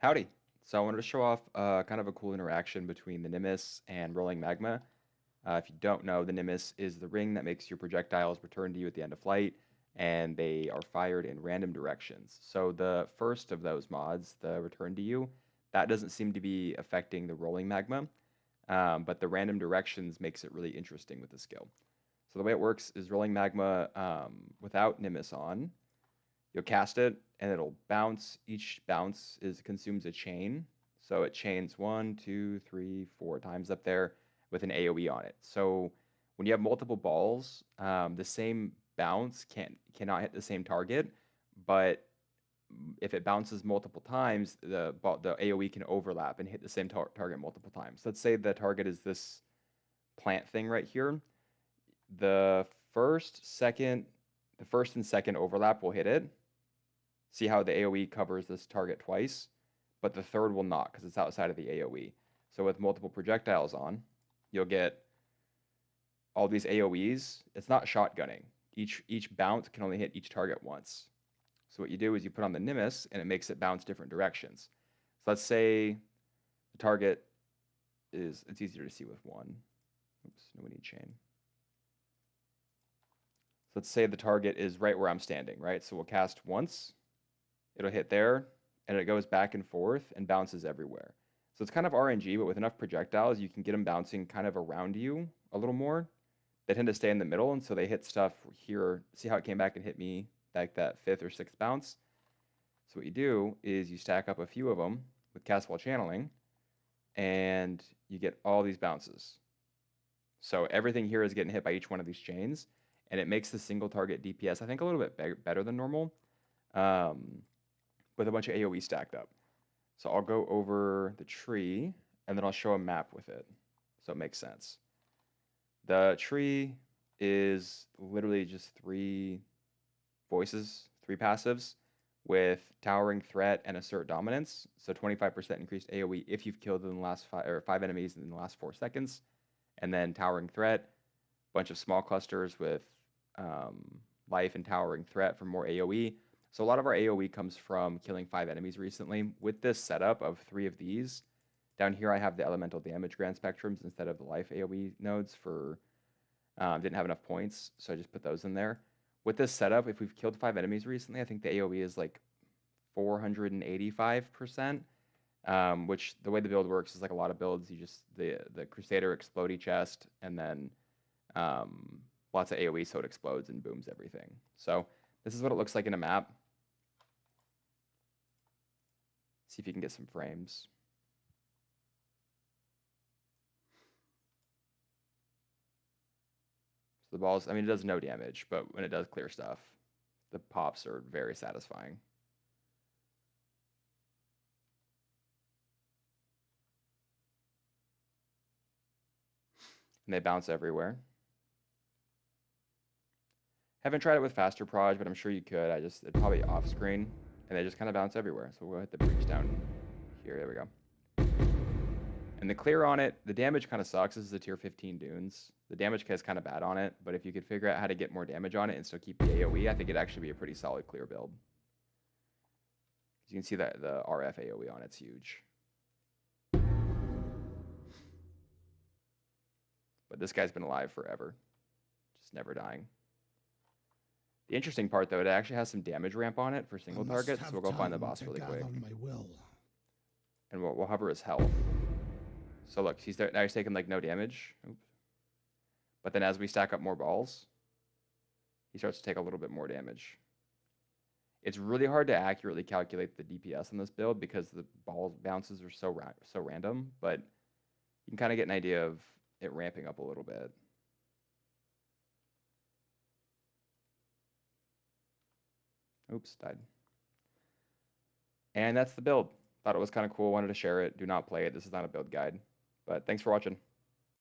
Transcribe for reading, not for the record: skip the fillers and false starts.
Howdy. So I wanted to show off kind of a cool interaction between the Nimis and rolling magma. If you don't know, the Nimis is the ring that makes your projectiles return to you at the end of flight, and they are fired in random directions. So the first of those mods, the return to you, that doesn't seem to be affecting the rolling magma, but the random directions makes it really interesting with the skill. So the way it works is rolling magma without Nimis on. You'll cast it and it'll bounce. Each bounce consumes a chain. So it chains 1, 2, 3, 4 times up there with an AOE on it. So when you have multiple balls, the same bounce cannot hit the same target, but if it bounces multiple times, the AOE can overlap and hit the same target multiple times. Let's say the target is this plant thing right here. The first, the first and second overlap will hit it. See how the AOE covers this target twice, but the third will not because it's outside of the AOE. So with multiple projectiles on, you'll get all these AOEs. It's not shotgunning. Each bounce can only hit each target once. So what you do is you put on the Nimis, and it makes it bounce different directions. So let's say the target is, it's easier to see with one. Oops, no, we need chain. So let's say the target is right where I'm standing, right? So we'll cast once, it'll hit there, and it goes back and forth and bounces everywhere. So it's kind of RNG, but with enough projectiles, you can get them bouncing kind of around you a little more. They tend to stay in the middle, and so they hit stuff here. See how it came back and hit me like that fifth or sixth bounce? So what you do is you stack up a few of them with cast while channeling, and you get all these bounces. So everything here is getting hit by each one of these chains, and it makes the single target DPS, I think, a little bit better than normal, with a bunch of AoE stacked up. So I'll go over the tree, and then I'll show a map with it, so it makes sense. The tree is literally just 3 voices, 3 passives, with Towering Threat and Assert Dominance. So 25% increased AoE if you've killed in the last 5 enemies in the last 4 seconds. And then Towering Threat, bunch of small clusters with life and Towering Threat for more AoE. So a lot of our AoE comes from killing 5 enemies recently. With this setup of 3 of these, down here I have the elemental damage grand spectrums instead of the life AoE nodes for, didn't have enough points, so I just put those in there. With this setup, if we've killed 5 enemies recently, I think the AoE is like 485%, which the way the build works is like a lot of builds, you just, the Crusader explodey chest, and then lots of AoE so it explodes and booms everything. So this is what it looks like in a map. See if you can get some frames. So the balls, I mean, it does no damage, but when it does clear stuff, the pops are very satisfying. And they bounce everywhere. Haven't tried it with faster proj, but I'm sure you could. It's probably off screen, and they just kind of bounce everywhere. So we'll hit the breach down here. There we go. And the clear on it, the damage kind of sucks. This is a tier 15 dunes. The damage is kind of bad on it, but if you could figure out how to get more damage on it and still keep the AoE, I think it'd actually be a pretty solid clear build. As you can see that the RF AoE on it's huge. But this guy's been alive forever. Just never dying. The interesting part, though, it actually has some damage ramp on it for single targets, so we'll go find the boss really quick. And we'll hover his health. So look, now he's taking like no damage. Oops. But then as we stack up more balls, he starts to take a little bit more damage. It's really hard to accurately calculate the DPS on this build because the ball bounces are so random, but you can kind of get an idea of it ramping up a little bit. Oops, died. And that's the build. Thought it was kind of cool, wanted to share it. Do not play it. This is not a build guide. But thanks for watching.